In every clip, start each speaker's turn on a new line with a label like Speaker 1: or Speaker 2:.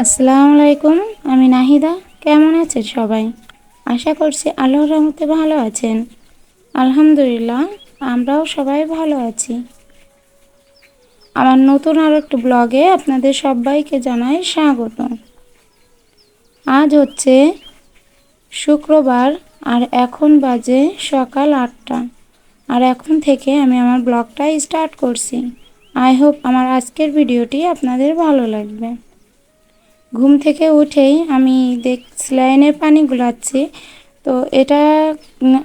Speaker 1: আসসালামু আলাইকুম। আমি নাহিদা। কেমন আছেন সবাই? আশা করছি আল্লাহর রহমতে ভালো আছেন। আলহামদুলিল্লাহ, আমরাও সবাই ভালো আছি। আমার নতুন আরও একটু ব্লগে আপনাদের সবাইকে জানাই স্বাগত। আজ হচ্ছে শুক্রবার আর এখন বাজে সকাল 8টা। আর এখন থেকে আমি আমার ব্লগটা স্টার্ট করছি। আই হোপ আমার আজকের ভিডিওটি আপনাদের ভালো লাগবে। ঘুম থেকে উঠেই আমি স্যালাইনের পানি গুলাচ্ছি। তো এটা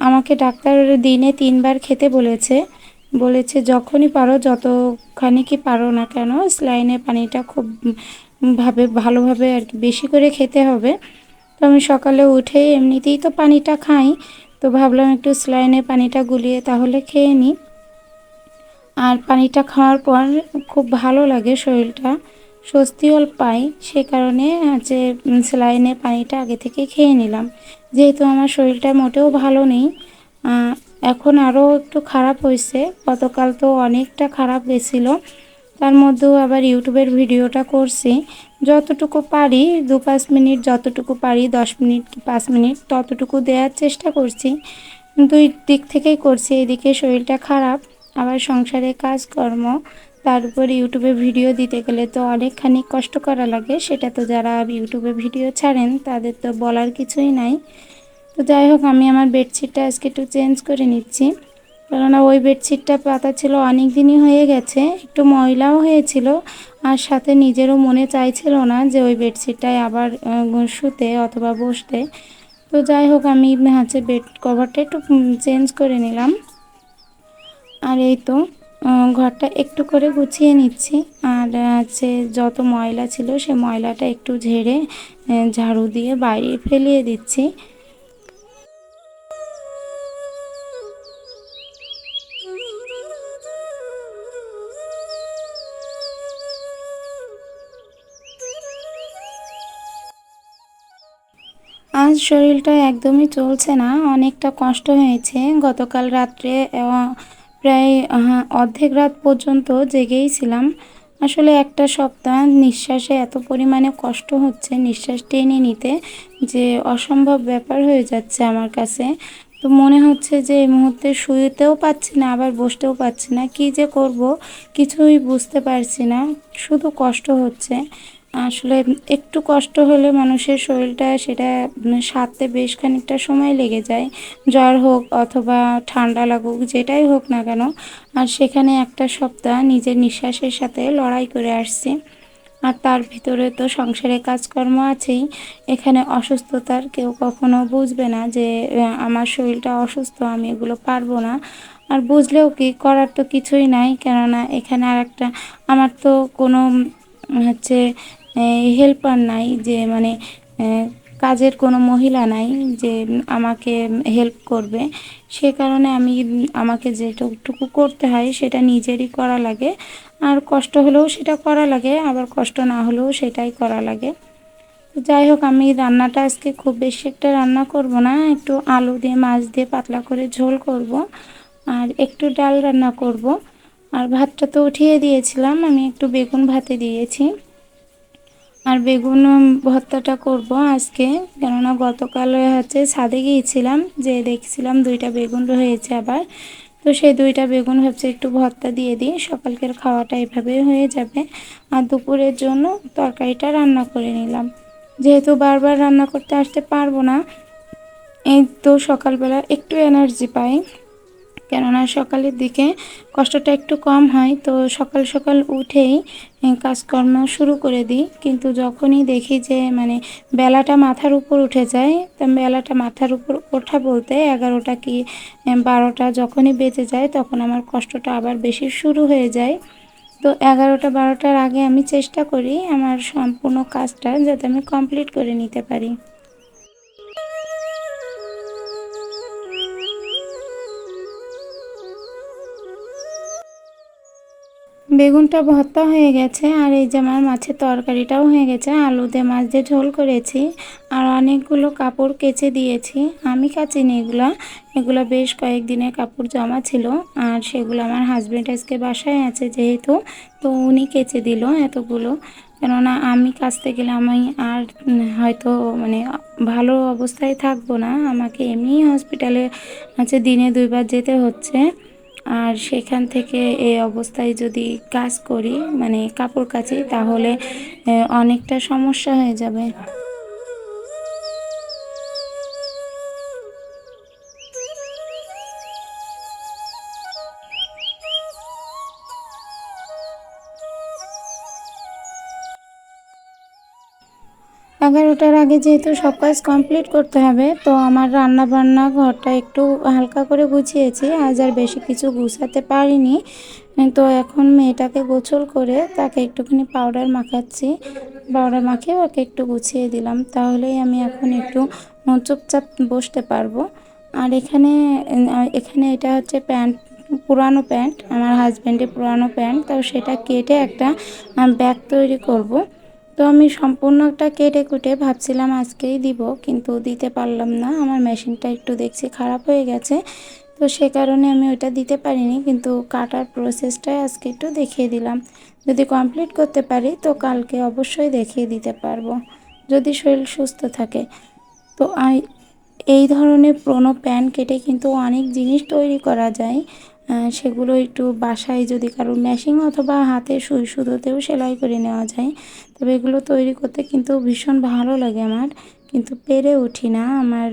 Speaker 1: আমাকে ডাক্তার দিনে 3বার খেতে বলেছে যখনই পারো, যতখানি কি পারো না কেন, স্যালাইনের পানিটা খুব ভালোভাবে আর কি বেশি করে খেতে হবে। তো আমি সকালে উঠেই এমনিতেই তো পানিটা খাই, তো ভাবলাম একটু স্যালাইনের পানিটা গুলিয়ে তাহলে খেয়ে নিই। আর পানিটা খাওয়ার পর খুব ভালো লাগে, শরীরটা স্বস্তিও পাই। সে কারণে হচ্ছে স্যালাইনের পানিটা আগে থেকে খেয়ে নিলাম। যেহেতু আমার শরীরটা মোটেও ভালো নেই, এখন আরও একটু খারাপ হয়েছে। গতকাল তো অনেকটা খারাপ গেছিলো। তার মধ্যেও আবার ইউটিউবের ভিডিওটা করছি, যতটুকু পারি 2-5 মিনিট, যতটুকু পারি 10 মিনিট কি 5 মিনিট ততটুকু দেওয়ার চেষ্টা করছি। দুই দিক থেকেই করছি, এদিকে শরীরটা খারাপ, আবার সংসারে কাজকর্ম, তার উপর ইউটিউবে ভিডিও দিতে গেলে তো অনেকখানি কষ্ট করা লাগে। সেটা তো যারা ইউটিউবে ভিডিও ছাড়েন তাদের তো বলার কিছুই নাই। তো যাই হোক, আমি আমার বেডশিটটা আজকে একটু চেঞ্জ করে নিচ্ছি, কেননা ওই বেডশিটটা পাতা ছিল অনেক দিনই হয়ে গেছে, একটু ময়লাও হয়েছিল। আর সাথে নিজেরও মনে চাইছিল না যে ওই বেডশিটটায় আবার শুতে অথবা বসতে। তো যাই হোক, আমি হচ্ছে বেড কভারটা একটু চেঞ্জ করে নিলাম। আর এই তো ঘরটা একটু করে গুছিয়ে নিচ্ছি। আর হচ্ছে যত ময়লা ছিল সে ময়লাটা একটু ঝেড়ে ঝাড়ু দিয়ে বাইরে ফেলিয়ে দিচ্ছি। আজ শরীরটা একদমই চলছে না, অনেকটা কষ্ট হয়েছে। গতকাল রাত্রে প্রায় অর্ধেক রাত পর্যন্ত জেগেই ছিলাম। আসলে একটা সপ্তাহ নিঃশ্বাসে এত পরিমাণে কষ্ট হচ্ছে, নিঃশ্বাস টেনে নিতে, যে অসম্ভব ব্যাপার হয়ে যাচ্ছে আমার কাছে। তো মনে হচ্ছে যে এই মুহূর্তে শুয়েতেও পাচ্ছি না, আবার বসতেও পাচ্ছি না, কী যে করব কিছুই বুঝতে পারছি না, শুধু কষ্ট হচ্ছে। আসলে একটু কষ্ট হলে মানুষের শরীরটা সেটা সারতে বেশ খানিকটা সময় লেগে যায়। জ্বর হোক অথবা ঠান্ডা লাগুক, যেটাই হোক না কেন। আর সেখানে একটা সপ্তাহ নিজের নিঃশ্বাসের সাথে লড়াই করে আসছি। আর তার ভিতরে তো সংসারে কাজকর্ম আছেই। এখানে অসুস্থতার কেউ কখনো বুঝবে না যে আমার শরীরটা অসুস্থ, আমি এগুলো পারবো না। আর বুঝলেও কি করার, তো কিছুই নাই। কেননা এখানে আর একটা আমার তো কোনো হচ্ছে হেল্পার নাই, যে মানে কাজের কোনো মহিলা নাই যে আমাকে হেল্প করবে। সে কারণে আমাকে যেটুকু করতে হয় সেটা নিজেরই করা লাগে। আর কষ্ট হলেও সেটা করা লাগে, আবার কষ্ট না হলেও সেটাই করা লাগে। তো যাই হোক, আমি রান্নাটা আজকে খুব বেশি একটা রান্না করব না, একটু আলু দিয়ে মাছ দিয়ে পাতলা করে ঝোল করব, আর একটু ডাল রান্না করব। আর ভাতটা তো উঠিয়ে দিয়েছিলাম, আমি একটু বেগুন ভাতে দিয়েছি। আর বেগুন ভর্তাটা করব আজকে, কেননা গতকাল হচ্ছে ছাদে গিয়েছিলাম, যে দেখছিলাম 2টা বেগুন হয়েছে আবার। তো সেই 2টা বেগুন ভাবছি একটু ভর্তা দিয়ে দিই, সকালকের খাওয়াটা এভাবেই হয়ে যাবে। আর দুপুরের জন্য তরকারিটা রান্না করে নিলাম। যেহেতু বারবার রান্না করতে আসতে পারবো না, এই তো সকালবেলা একটু এনার্জি পাই, কেননা সকালের দিকে কষ্টটা একটু কম হয়। তো সকাল সকাল উঠেই কাজকর্ম শুরু করে দিই। কিন্তু যখনই দেখি যে মানে বেলাটা মাথার উপর উঠে যায়, তা বেলাটা মাথার উপর ওঠা বলতে 11টা কি 12টা যখনই বেজে যায়, তখন আমার কষ্টটা আবার বেশি শুরু হয়ে যায়। তো 11টা 12টার আগে আমি চেষ্টা করি আমার সম্পূর্ণ কাজটা যাতে আমি কমপ্লিট করে নিতে পারি। বেগুনটা ভর্তা হয়ে গেছে, আর এই যে আমার মাছের তরকারিটাও হয়ে গেছে, আলু দিয়ে মাছ দিয়ে ঝোল করেছি। আর অনেকগুলো কাপড় কেচে দিয়েছি, আমি কাচিনি এগুলো, এগুলো বেশ কয়েকদিনের কাপড় জমা ছিল। আর সেগুলো আমার হাজব্যান্ড আজকে বাসায় আছে যেহেতু, তো উনি কেচে দিল এতগুলো। কেননা আমি কাচতে গেলে আমি আর হয়তো মানে ভালো অবস্থায় থাকবো না। আমাকে এমনিই হসপিটালে দিনে 2 বার যেতে হচ্ছে। আর সেখান থেকে এই অবস্থায় যদি কাজ করি মানে কাপড় কাচি তাহলে অনেকটা সমস্যা হয়ে যাবে। এগারোটার আগে যেহেতু সব কাজ কমপ্লিট করতে হবে, তো আমার রান্না বান্না ঘরটা একটু হালকা করে গুছিয়েছি, আজ আর বেশি কিছু গুছাতে পারিনি। তো এখন মেয়েটাকে গোসল করে তাকে একটুখানি পাউডার মাখাচ্ছি, পাউডার মাখিয়ে ওকে একটু গুছিয়ে দিলাম, তাহলেই আমি এখন একটু চুপচাপ বসতে পারবো। আর এখানে এটা হচ্ছে প্যান্ট, পুরানো প্যান্ট, আমার হাজব্যান্ডের পুরানো প্যান্ট, তো সেটা কেটে একটা ব্যাগ তৈরি করব। তো আমি সম্পূর্ণটা কেটে কুটে ভাবছিলাম আজকেই দিব, কিন্তু দিতে পারলাম না, আমার মেশিনটা একটু দেখছি খারাপ হয়ে গেছে। তো সে কারণে আমি ওইটা দিতে পারিনি, কিন্তু কাটার প্রসেসটাই আজকে একটু দেখিয়ে দিলাম। যদি কমপ্লিট করতে পারি তো কালকে অবশ্যই দেখিয়ে দিতে পারবো, যদি শরীর সুস্থ থাকে। তো এই ধরনের পুরোনো প্যান্ট কেটে কিন্তু অনেক জিনিস তৈরি করা যায়। সেগুলো একটু বাসায় যদি কারোর মেশিন অথবা হাতে সুই সুতোতেও সেলাই করে নেওয়া যায়। তবে এগুলো তৈরি করতে কিন্তু ভীষণ ভালো লাগে আমার, কিন্তু পেরে উঠি না। আমার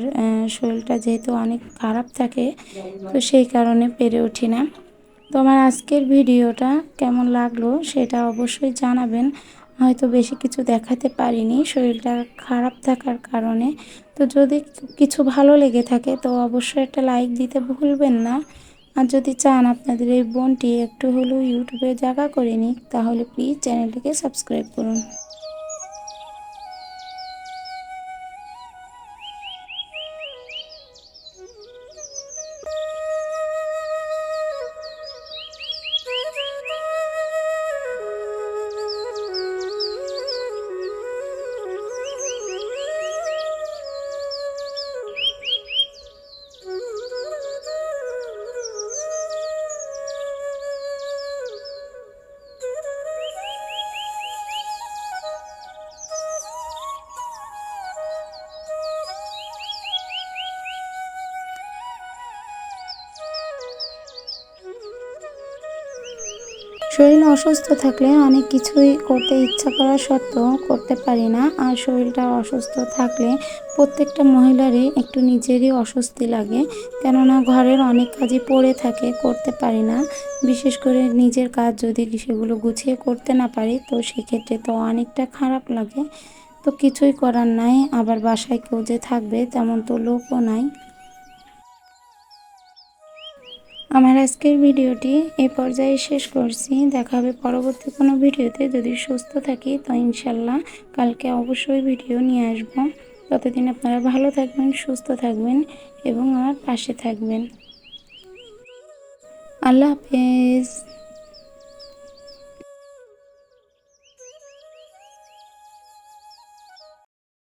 Speaker 1: শরীরটা যেহেতু অনেক খারাপ থাকে, তো সেই কারণে পেরে উঠি না। তো আমার আজকের ভিডিওটা কেমন লাগলো সেটা অবশ্যই জানাবেন। হয়তো বেশি কিছু দেখাতে পারিনি শরীরটা খারাপ থাকার কারণে। তো যদি কিছু ভালো লেগে থাকে তো অবশ্যই একটা লাইক দিতে ভুলবেন না। আর যদি চান আপনাদের এই বোনটি একটু হলেও ইউটিউবে জায়গা করে নিক, তাহলে প্লিজ চ্যানেলটিকে সাবস্ক্রাইব করুন। শরীর অসুস্থ থাকলে অনেক কিছুই করতে ইচ্ছা করা সত্ত্বেও করতে পারি না। আর শরীরটা অসুস্থ থাকলে প্রত্যেকটা মহিলারই একটু নিজেরই অস্বস্তি লাগে, কেননা ঘরের অনেক কাজই পড়ে থাকে, করতে পারি না। বিশেষ করে নিজের কাজ যদি সেগুলো গুছিয়ে করতে না পারি তো সেক্ষেত্রে তো অনেকটা খারাপ লাগে। তো কিছুই করার নাই, আবার বাসায় কেউ যে থাকবে তেমন তো লোকও নাই। আমার আজকের ভিডিওটি এই পর্যায়ে শেষ করছি। দেখা হবে পরবর্তী কোনো ভিডিওতে। যদি সুস্থ থাকি তো ইনশাল্লাহ কালকে অবশ্যই ভিডিও নিয়ে আসব। ততদিন আপনারা ভালো থাকবেন, সুস্থ থাকবেন এবং আমার পাশে থাকবেন। আল্লাহ হাফেজ।